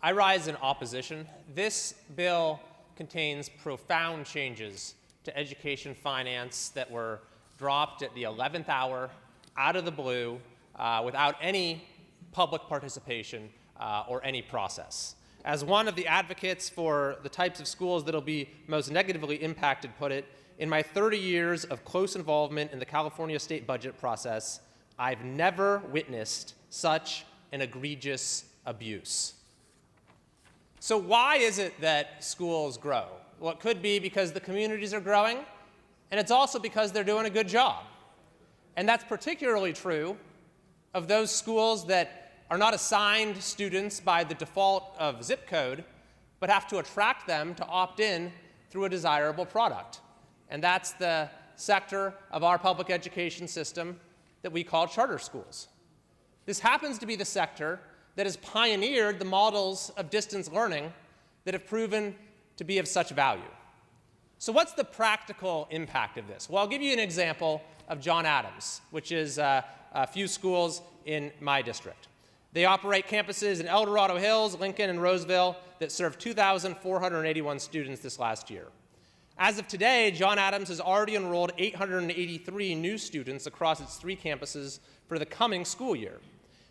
I rise in opposition. This bill contains profound changes to education finance that were dropped at the 11th hour, out of the blue, without any public participation or any process. As one of the advocates for the types of schools that will be most negatively impacted put it, in my 30 years of close involvement in the California state budget process, I've never witnessed such an egregious abuse. So why is it that schools grow? Well, it could be because the communities are growing, and it's also because they're doing a good job. And that's particularly true of those schools that are not assigned students by the default of zip code, but have to attract them to opt in through a desirable product. And that's the sector of our public education system that we call charter schools. This happens to be the sector that has pioneered the models of distance learning that have proven to be of such value. So what's the practical impact of this? Well, I'll give you an example of John Adams, which is a few schools in my district. They operate campuses in El Dorado Hills, Lincoln, and Roseville that serve 2,481 students this last year. As of today, John Adams has already enrolled 883 new students across its 3 campuses for the coming school year.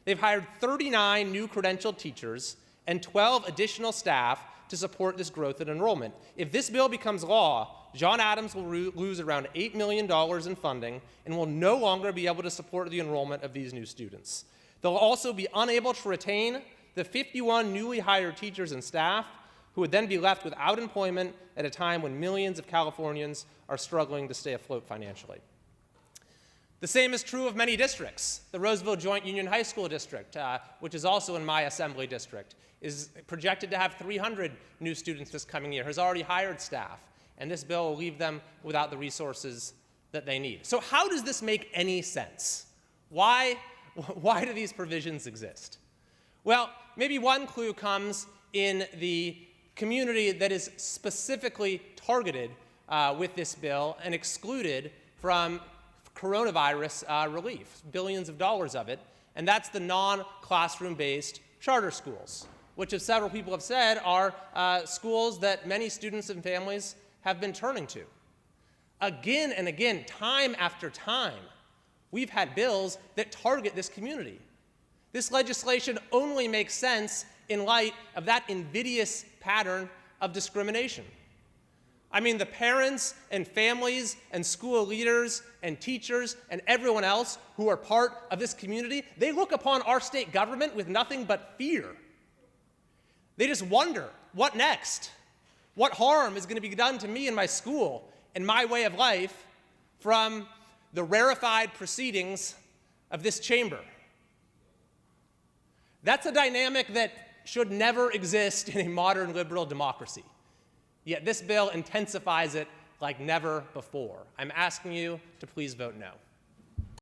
They've hired 39 new credentialed teachers and 12 additional staff to support this growth in enrollment. If this bill becomes law, John Adams will lose around $8 million in funding and will no longer be able to support the enrollment of these new students. They'll also be unable to retain the 51 newly hired teachers and staff who would then be left without employment at a time when millions of Californians are struggling to stay afloat financially. The same is true of many districts. The Roseville Joint Union High School District, which is also in my assembly district, is projected to have 300 new students this coming year, has already hired staff, and this bill will leave them without the resources that they need. So how does this make any sense? Why do these provisions exist? Well, maybe one clue comes in the community that is specifically targeted with this bill and excluded from coronavirus relief, billions of dollars of it, and that's the non-classroom-based charter schools, which, as several people have said, are schools that many students and families have been turning to. Again and again, time after time, we've had bills that target this community. This legislation only makes sense in light of that invidious pattern of discrimination. I mean, the parents and families and school leaders and teachers and everyone else who are part of this community, they look upon our state government with nothing but fear. They just wonder, what next? What harm is going to be done to me and my school and my way of life from the rarefied proceedings of this chamber? That's a dynamic that should never exist in a modern liberal democracy. Yet this bill intensifies it like never before. I'm asking you to please vote no.